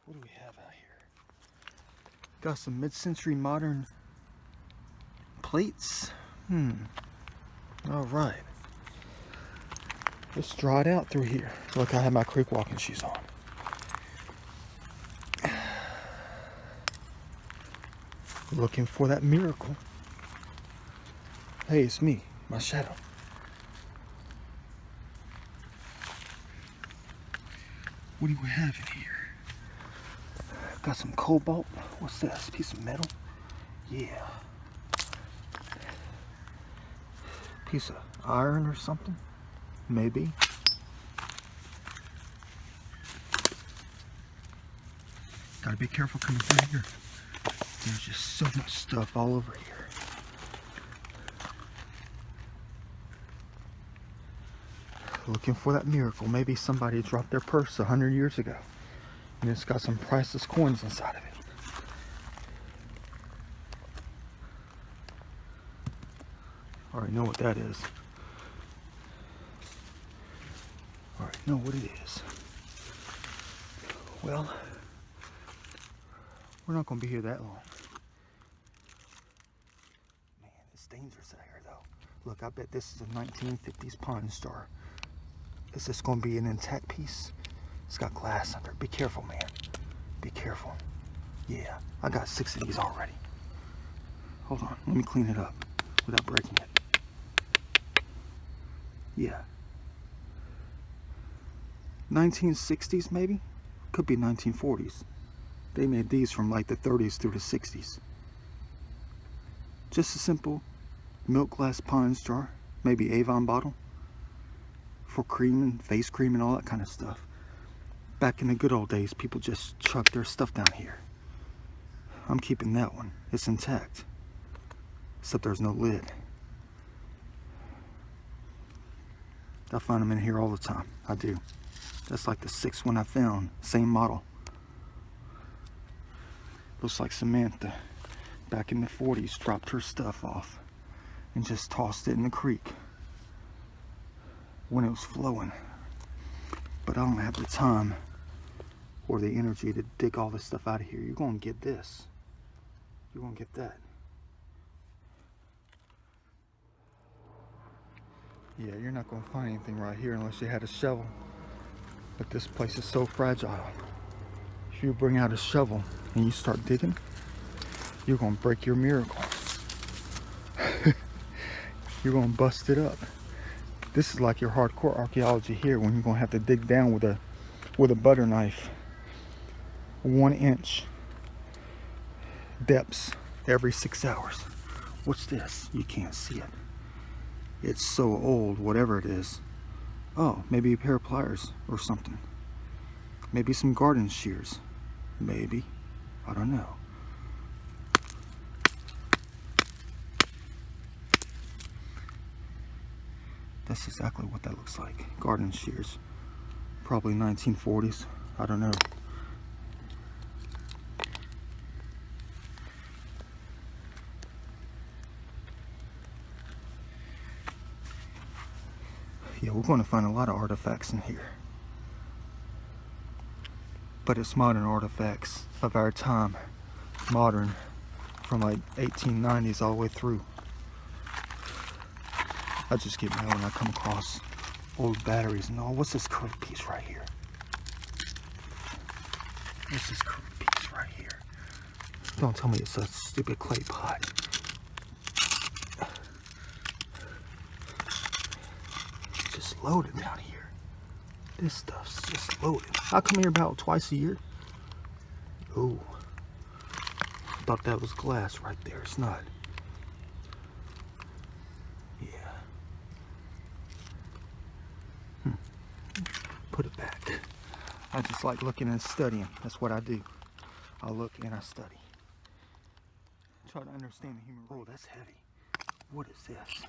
What do we have out here? Got some mid-century modern plates. All right. It's dried out through here. Look, I have my creek walking shoes on. Looking for that miracle. Hey, it's me, my shadow. What do we have in here? Got some cobalt. What's this? Piece of metal? Yeah. Piece of iron or something? Maybe. Gotta be careful coming through here. There's just so much stuff all over here. Looking for that miracle. Maybe somebody dropped their purse 100 years ago and it's got some priceless coins inside of it. Already know what that is. Already know what it is. Well, we're not going to be here that long. Man, it's dangerous out here though. Look, I bet this is a 1950s Pawn Star. Is this going to be an intact piece? It's got glass under it. Be careful, man. Be careful. Yeah, I got 6 of these already. Hold on, let me clean it up without breaking it. Yeah. 1960s maybe? Could be 1940s. They made these from like the 30s through the 60s. Just a simple milk glass Pawn Star, maybe Avon bottle for cream and face cream and all that kind of stuff. Back in the good old days, people just chucked their stuff down here. I'm keeping that one. It's intact. Except there's no lid. I find them in here all the time. I do. That's like the 6th one I found. Same model. Looks like Samantha, back in the 40s, dropped her stuff off and just tossed it in the creek when it was flowing. But I don't have the time or the energy to dig all this stuff out of here. You're going to get this. You're going to get that. Yeah, you're not going to find anything right here unless you had a shovel. But this place is so fragile. If you bring out a shovel and you start digging, you're going to break your miracle. You're going to bust it up. This is like your hardcore archaeology here, when you're going to have to dig down with a butter knife. 1 inch depths every 6 hours. What's this? You can't see it. It's so old, whatever it is. Oh, maybe a pair of pliers or something. Maybe some garden shears. Maybe. I don't know. That's exactly what that looks like. Garden shears. Probably 1940s. I don't know. Yeah, we're going to find a lot of artifacts in here. But it's modern artifacts of our time. Modern. From like 1890s all the way through. I just get mad when I come across old batteries and all. What's this curved piece right here? What's this curved piece right here? Don't tell me it's a stupid clay pot. It's just loaded down here. This stuff's just loaded. I come here about twice a year. Ooh. Thought that was glass right there. It's not. Put it back. I just like looking and studying. That's what I do. I look and I study. Try to understand the human race. Oh, that's heavy. What is this?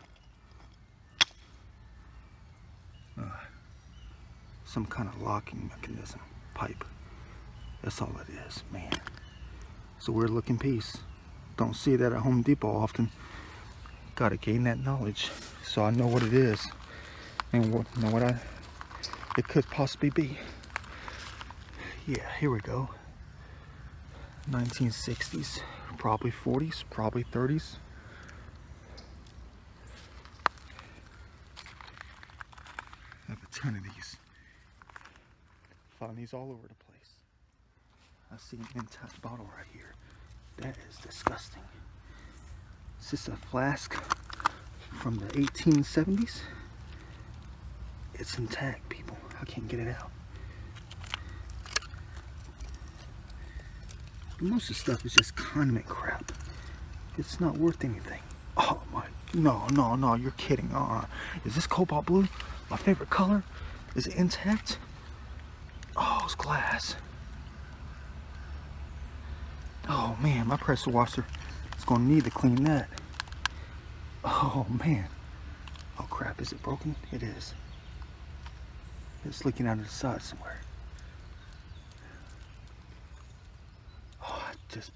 Some kind of locking mechanism. Pipe. That's all it is, man. It's a weird looking piece. Don't see that at Home Depot often. Gotta gain that knowledge so I know what it is and what it could possibly be. Yeah, here we go. 1960s, probably 40s, probably 30s. I have a ton of these. Found these all over the place. I see an intact bottle right here. That is disgusting. Is this a flask from the 1870s? It's intact, people. I can't get it out. Most of the stuff is just condiment crap. It's not worth anything. Oh my, no, you're kidding. Is this cobalt blue? My favorite color? Is it intact? Oh, it's glass. Oh man, my pressure washer is gonna need to clean that. Oh man. Oh crap, is it broken? It is. It's leaking out of the side somewhere. Oh, it's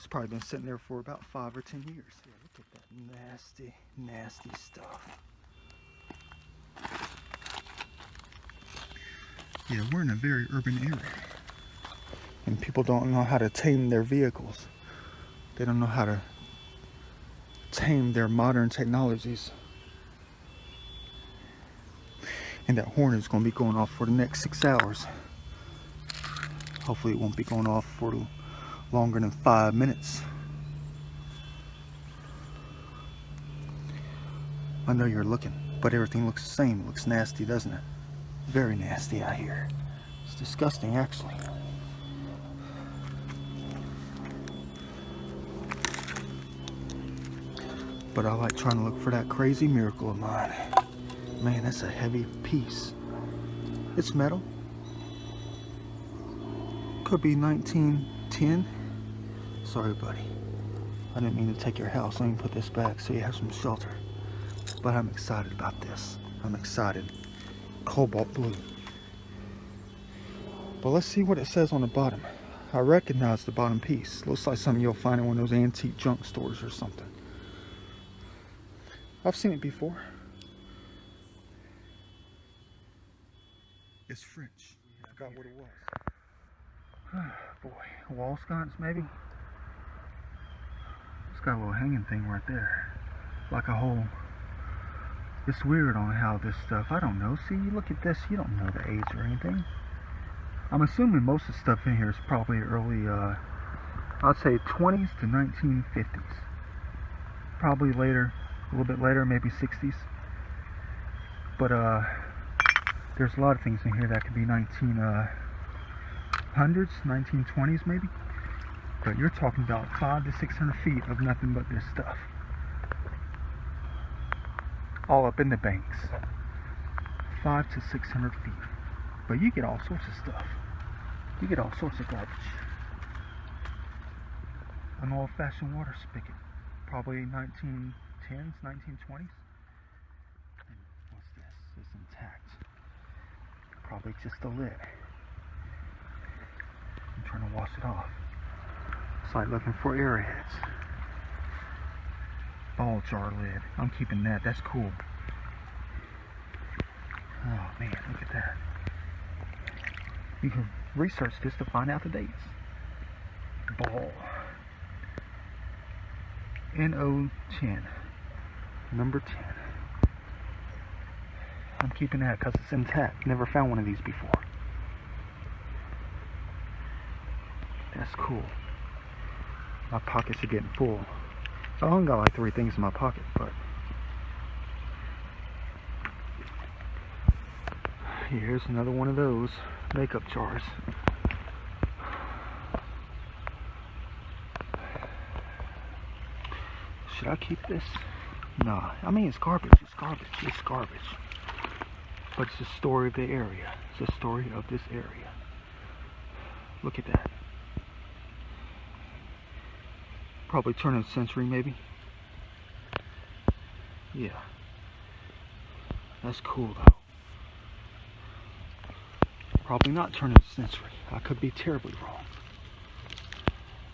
probably been sitting there for about 5 or 10 years. Yeah, look at that nasty, nasty stuff. Yeah, we're in a very urban area. And people don't know how to tame their vehicles. They don't know how to tame their modern technologies. And that horn is going to be going off for the next 6 hours. Hopefully it won't be going off for longer than 5 minutes. I know you're looking, but everything looks the same. It looks nasty, doesn't it? Very nasty out here. It's disgusting, actually. But I like trying to look for that crazy miracle of mine. Man, that's a heavy piece. It's metal. Could be 1910. Sorry, buddy. I didn't mean to take your house. Let me put this back so you have some shelter. But I'm excited about this. I'm excited. Cobalt blue. But let's see what it says on the bottom. I recognize the bottom piece. Looks like something you'll find in one of those antique junk stores or something. I've seen it before. It's French. I forgot what it was. Boy, wall sconce maybe? It's got a little hanging thing right there. Like a hole. It's weird on how this stuff, I don't know. See, you look at this, you don't know the age or anything. I'm assuming most of the stuff in here is probably early, I'd say 20s to 1950s. Probably later, a little bit later, maybe 60s. But there's a lot of things in here that could be 1900s, 1920s maybe. But you're talking about 500 to 600 feet of nothing but this stuff. All up in the banks. 500 to 600 feet. But you get all sorts of stuff. You get all sorts of garbage. An old-fashioned water spigot. Probably 1910s, 1920s. What's this? It's intact. Probably just a lid. I'm trying to wash it off. It's like looking for airheads. Ball jar lid. I'm keeping that. That's cool. Oh man, look at that. You can research this to find out the dates. Ball. NO10. Number 10. I'm keeping that because it's intact. Never found one of these before. That's cool. My pockets are getting full. I only got like 3 things in my pocket, but here's another one of those makeup jars. Should I keep this? Nah, I mean it's garbage, it's garbage, it's garbage. But it's the story of the area. It's the story of this area. Look at that. Probably turn of the century, maybe. Yeah. That's cool, though. Probably not turn of the century. I could be terribly wrong.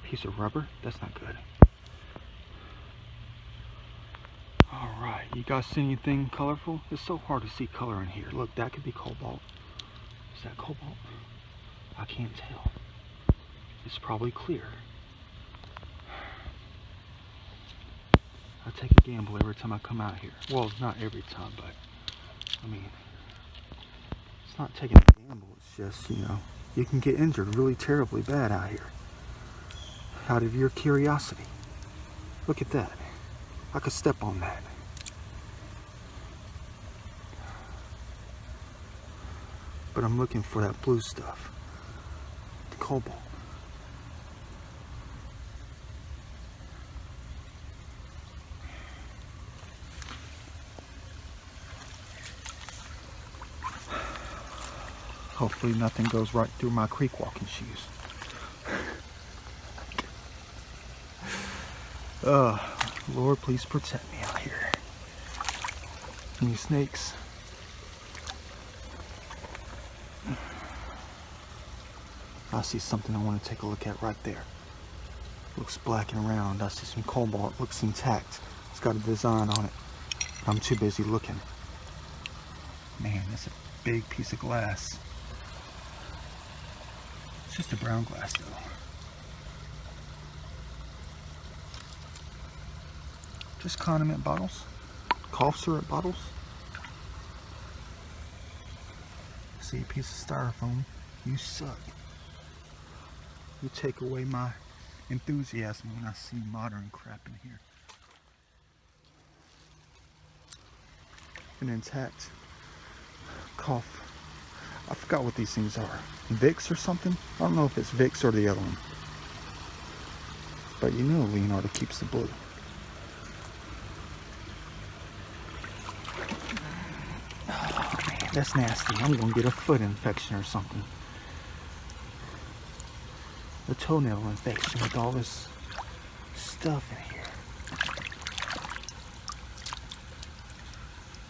Piece of rubber? That's not good. Alright, you guys see anything colorful? It's so hard to see color in here. Look, that could be cobalt. Is that cobalt? I can't tell. It's probably clear. I take a gamble every time I come out here. Well, not every time, but I mean, it's not taking a gamble. It's just, you know, you can get injured really terribly bad out here. Out of your curiosity. Look at that. I could step on that. But I'm looking for that blue stuff. The cobalt. Hopefully nothing goes right through my creek walking shoes. Lord, please protect me out here. Any snakes? I see something I want to take a look at right there. Looks black and round. I see some cobalt. Looks intact. It's got a design on it. I'm too busy looking. Man, that's a big piece of glass. It's just a brown glass though. Just condiment bottles, cough syrup bottles. See a piece of styrofoam. You suck. You take away my enthusiasm when I see modern crap in here. An intact cough. I forgot what these things are. Vicks or something? I don't know if it's Vicks or the other one. But you know Leonardo keeps the blue. Oh man, that's nasty. I'm gonna get a foot infection or something. A toenail infection with all this stuff in here.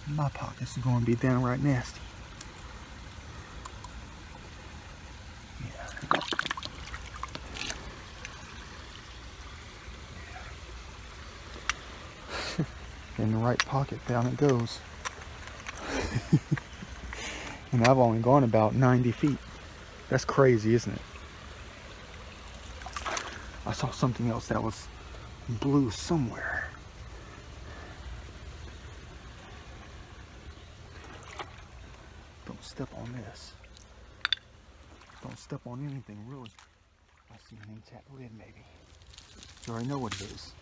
My pockets are gonna be downright nasty. In the right pocket, down it goes. And I've only gone about 90 feet. That's crazy, isn't it? I saw something else that was blue somewhere. Don't step on this. Don't step on anything, really. I see an intact lid, maybe. You already know what it is.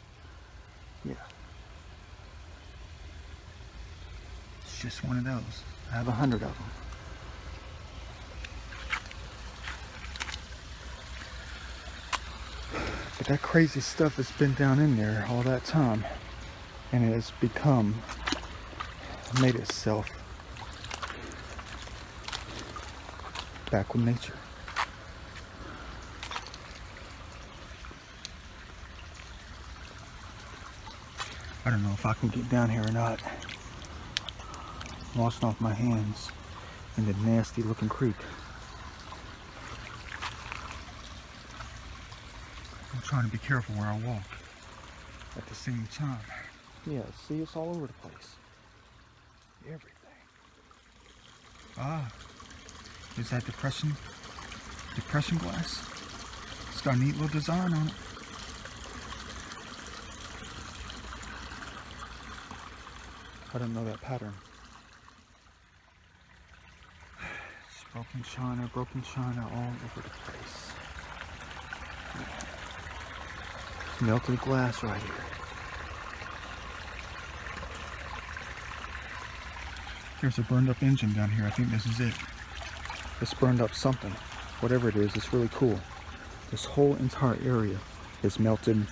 Yeah. It's just one of those. I have 100 of them. But that crazy stuff has been down in there all that time. And it has made itself back with nature. I don't know if I can get down here or not. I'm washing off my hands in the nasty looking creek. I'm trying to be careful where I walk at the same time. Yeah, see, it's all over the place. Everything. Ah, is that depression glass? It's got a neat little design on it. I don't know that pattern. It's broken china all over the place. Melted glass right here. There's a burned up engine down here. I think this is it. It's burned up something. Whatever it is, it's really cool. This whole entire area is melted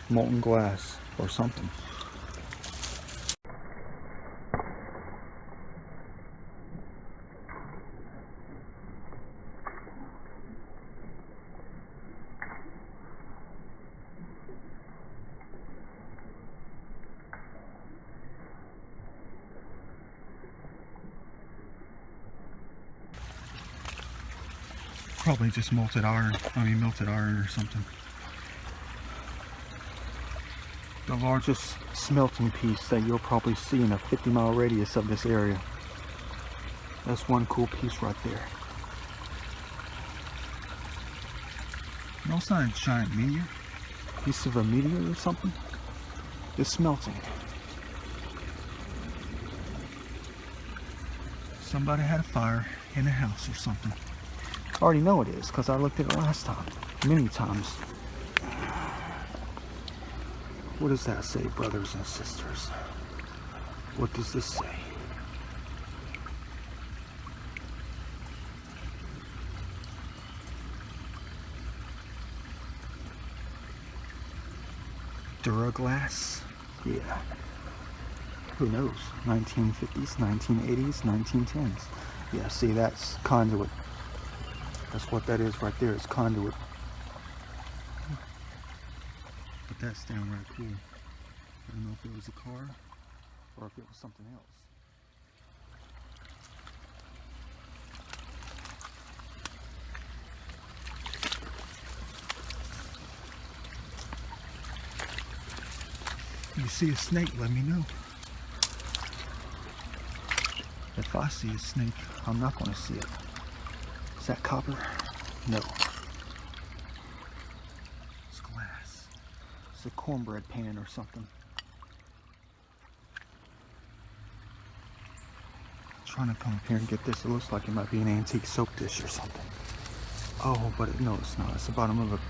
molten glass or something. Probably just melted iron or something. The largest smelting piece that you'll probably see in a 50-mile radius of this area. That's one cool piece right there. No, it's not a giant meteor. Piece of a meteor or something. It's melting. Somebody had a fire in a house or something. I already know it is because I looked at it last time, many times. What does that say, brothers and sisters? What does this say? Duraglass? Yeah. Who knows? 1950s, 1980s, 1910s. Yeah, see, that's conduit. That's what that is right there. It's conduit. But that's downright cool. I don't know if it was a car or if it was something else. If you see a snake, let me know. If I see a snake, I'm not going to see it. Is that copper? No. It's glass. It's a cornbread pan or something. I'm trying to come up here and get this. It looks like it might be an antique soap dish or something. Oh, but no, it's not. It's the bottom of a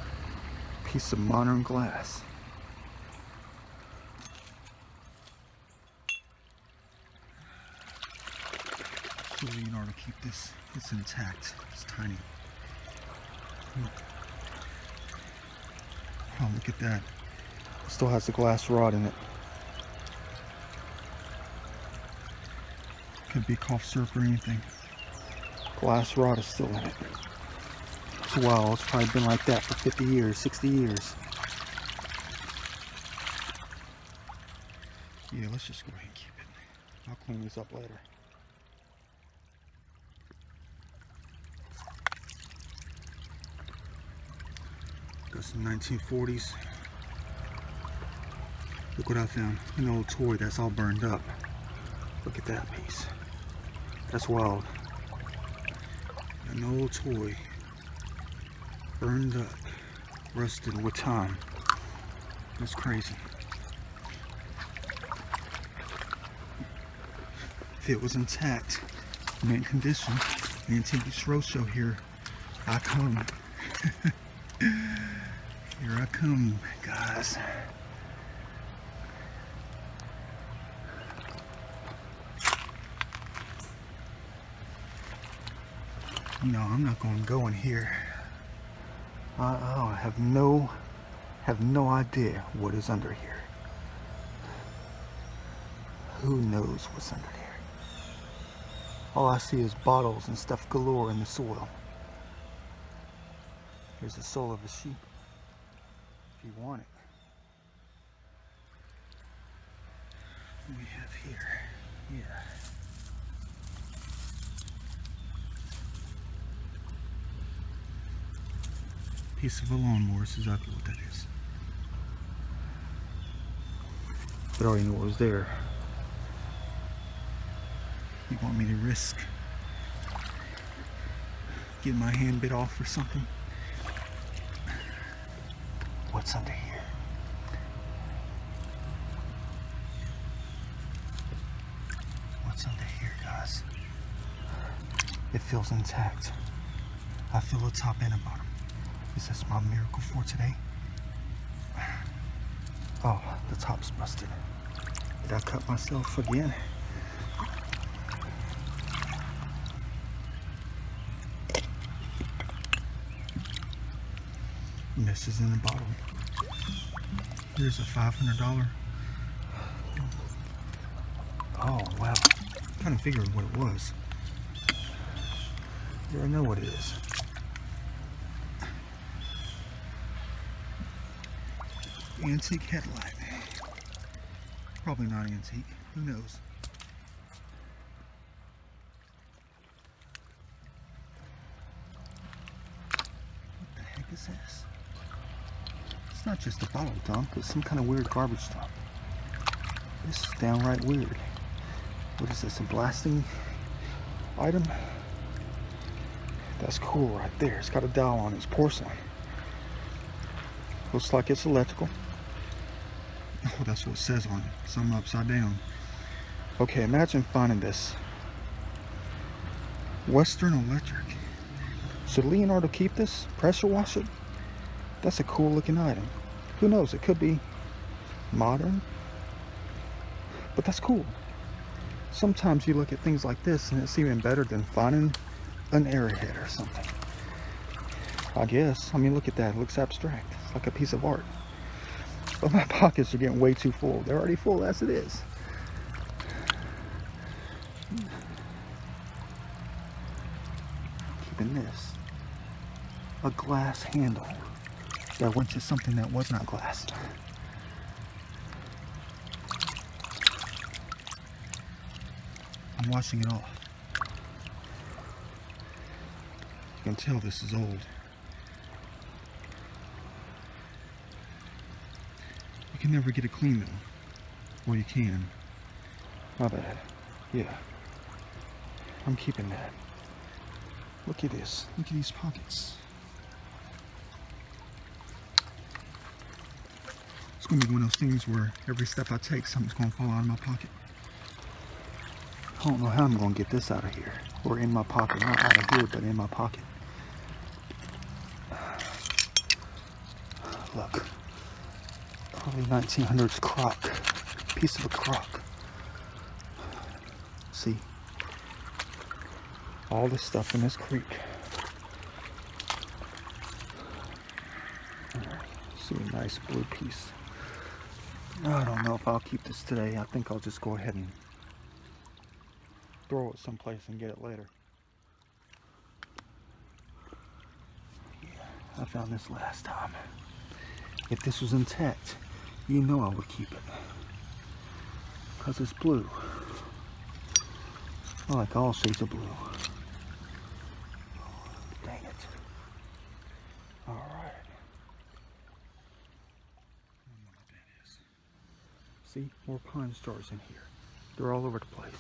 piece of modern glass. In order to keep this, it's intact. It's tiny. Oh, look at that. It still has the glass rod in it. Could be cough syrup or anything. Glass rod is still in it. It's wild. It's probably been like that for 50 years, 60 years. Yeah, let's just go ahead and keep it. I'll clean this up later. Got some 1940s. Look what I found. An old toy that's all burned up. Look at that piece. That's wild. An old toy. Burned up. Rusted with time. That's crazy. If it was intact, mint condition, the Antique Roadshow here, I come. Here I come, guys. No, I'm not going to go in here. I have no idea what is under here. Who knows what's under here? All I see is bottles and stuff galore in the soil. Here's the soul of a sheep. If you want it. What we have here, yeah. Piece of a lawnmower is exactly what that is. But I already knew what was there. You want me to risk getting my hand bit off or something? What's under here? What's under here, guys? It feels intact. I feel the top and the bottom. Is this my miracle for today? Oh, the top's busted. Did I cut myself again? And this is in the bottle. Here's a $500. Oh, wow. Kind of figured what it was. Yeah, I know what it is. Antique headlight. Probably not antique. Who knows? What the heck is this? It's not just a bottle dump, it's some kind of weird garbage dump. This is downright weird. What is this, a blasting item? That's cool right there. It's got a dowel on it. It's porcelain. Looks like it's electrical. Oh, that's what it says on it. Something upside down. Okay, imagine finding this. Western Electric. Should Leonardo keep this? Pressure wash it? That's a cool looking item. Who knows? It could be modern. But that's cool. Sometimes you look at things like this and it's even better than finding an airhead or something. I guess. I mean, look at that. It looks abstract. It's like a piece of art. But my pockets are getting way too full. They're already full as it is. Keeping this. A glass handle that went to something that was not glass. I'm washing it off. You can tell this is old. You can never get it clean though. Well, you can. My bad. Yeah. I'm keeping that. Look at this. Look at these pockets. It's going to be one of those things where every step I take, something's going to fall out of my pocket. I don't know how I'm going to get this out of here. Or in my pocket. Not out of here, but in my pocket. Look. Early 1900s crock. Piece of a crock. See? All this stuff in this creek. See a nice blue piece. I don't know if I'll keep this today. I think I'll just go ahead and throw it someplace and get it later. Yeah, I found this last time. If this was intact, you know I would keep it. Because it's blue. I like all shades of blue. Dang it. Alright. I don't know what that is. See, more pine stars in here. They're all over the place.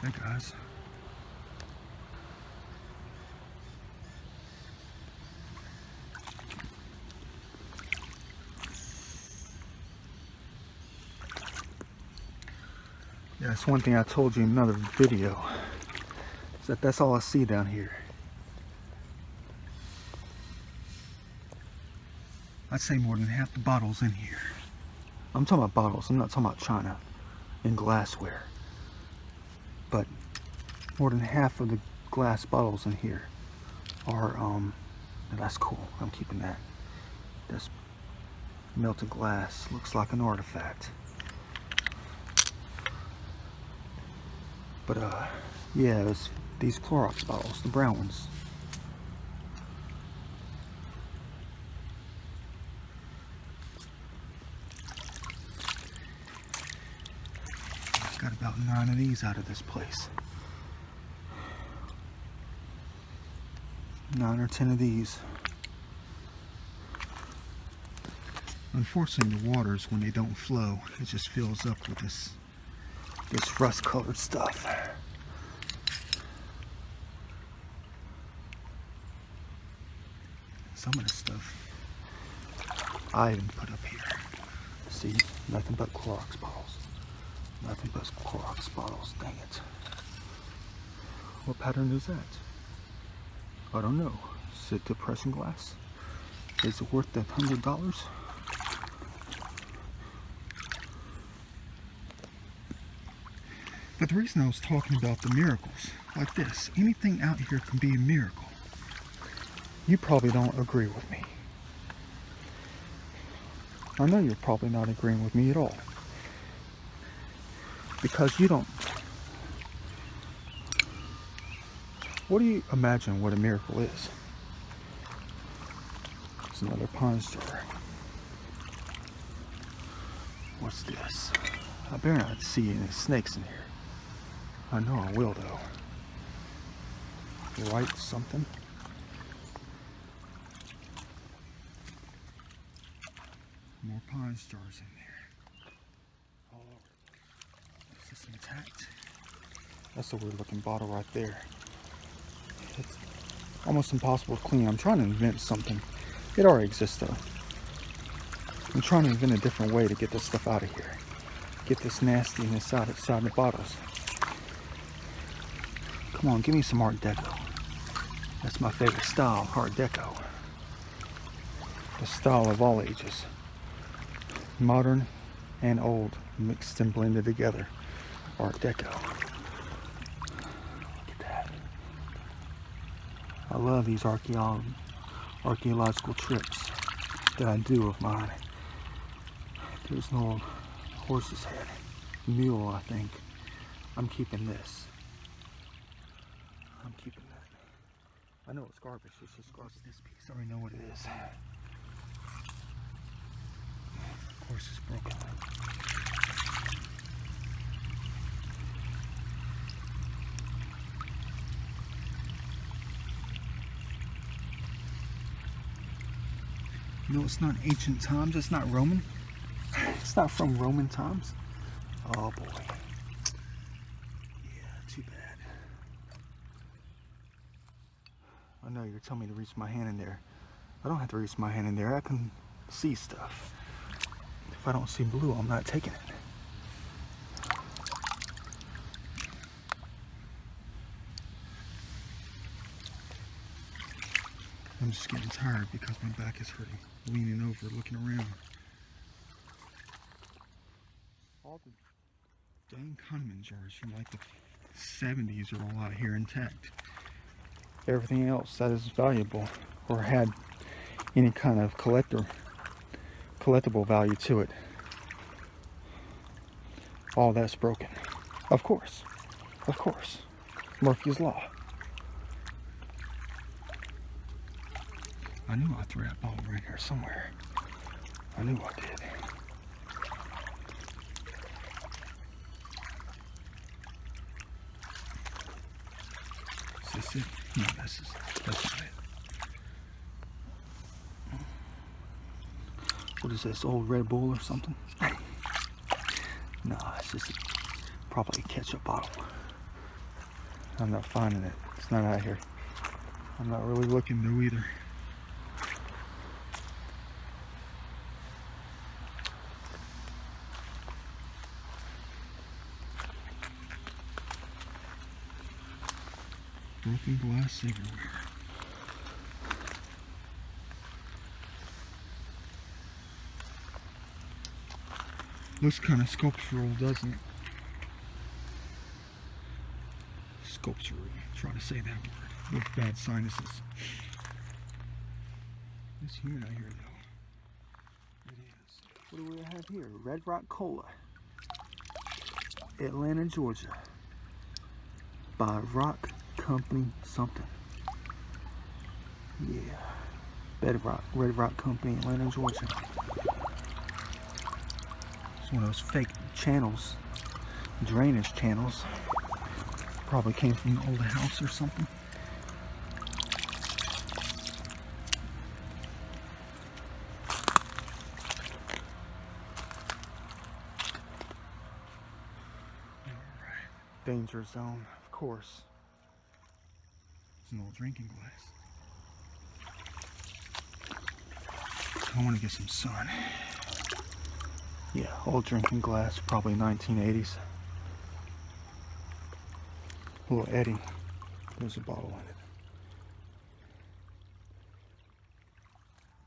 Hey guys. Yeah, that's one thing I told you in another video. Is that that's all I see down here. I'd say more than half the bottles in here. I'm talking about bottles. I'm not talking about china and glassware. But more than half of the glass bottles in here are, that's cool. I'm keeping that. That's melted glass. Looks like an artifact. But, yeah, it's these Clorox bottles, the brown ones. Got about 9 of these out of this place. 9 or 10 of these. Unfortunately, the waters, when they don't flow, it just fills up with this rust-colored stuff. Some of the stuff I even put up here. See, nothing but Clorox bottles. Nothing but Clorox bottles, dang it. What pattern is that? I don't know. Is it depression glass? Is it worth that $100? But the reason I was talking about the miracles, like this, anything out here can be a miracle. You probably don't agree with me. I know you're probably not agreeing with me at all. Because you don't. What do you imagine what a miracle is? It's another pine star. What's this? I better not see any snakes in here. I know I will though. Light something. More pine stars in there. All over. Is this intact? That's a weird looking bottle right there. It's almost impossible to clean. I'm trying to invent something. It already exists though. I'm trying to invent a different way to get this stuff out of here. Get this nastiness out inside the bottles. Come on, give me some Art Deco. That's my favorite style, Art Deco. The style of all ages. Modern and old, mixed and blended together. Art Deco. Look at that. I love these archaeological trips that I do of mine. There's an old horse's head. Mule, I think. I'm keeping this. I'm keeping that. I know it's garbage. It's just garbage. This piece, I already know what it is. Of course, it's broken. No, it's not ancient times. It's not Roman. It's not from Roman times. Oh boy. Yeah, too bad. I know you're telling me to reach my hand in there. I don't have to reach my hand in there. I can see stuff. If I don't see blue, I'm not taking it. I'm just getting tired because my back is hurting. Leaning over, looking around. All the dang condiment jars from like the 70s are all out here intact. Everything else that is valuable or had any kind of collectible value to it, all that's broken. Of course. Murphy's Law. I knew I threw that bottle right here somewhere. I knew I did. Is this it? No, that's not it. What is this, old Red Bull or something? No, it's just probably a ketchup bottle. I'm not finding it. It's not out here. I'm not really looking though either. Broken glass everywhere. Looks kind of sculptural, doesn't it? Sculptural. Try to say that word with bad sinuses. It's humid out here, though. It is. What do we have here? Red Rock Cola, Atlanta, Georgia, by Rock Company something. Yeah, Red Rock Company, Atlanta, Georgia. It's one of those fake channels, drainage channels. Probably came from an old house or something. Alright, danger zone, of course. It's an old drinking glass. I want to get some sun. Yeah, old drinking glass, probably 1980s. Little Eddie. There's a bottle in it.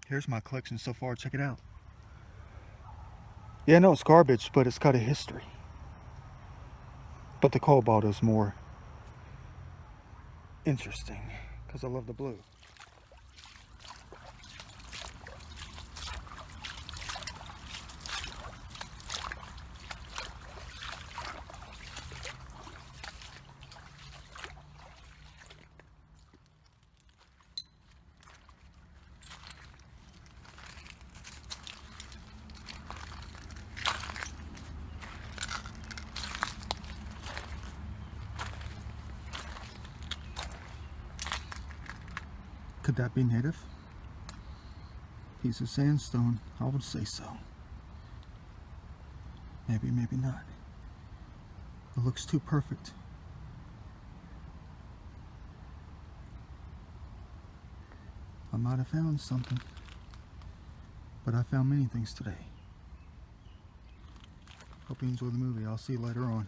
Here's my collection so far. Check it out. Yeah, no, it's garbage, but it's got a history. But the cobalt is more interesting because I love the blue. Could that be native? Piece of sandstone, I would say so. Maybe, maybe not. It looks too perfect I might have found something, but I found many things today. Hope you enjoy the movie. I'll see you later on.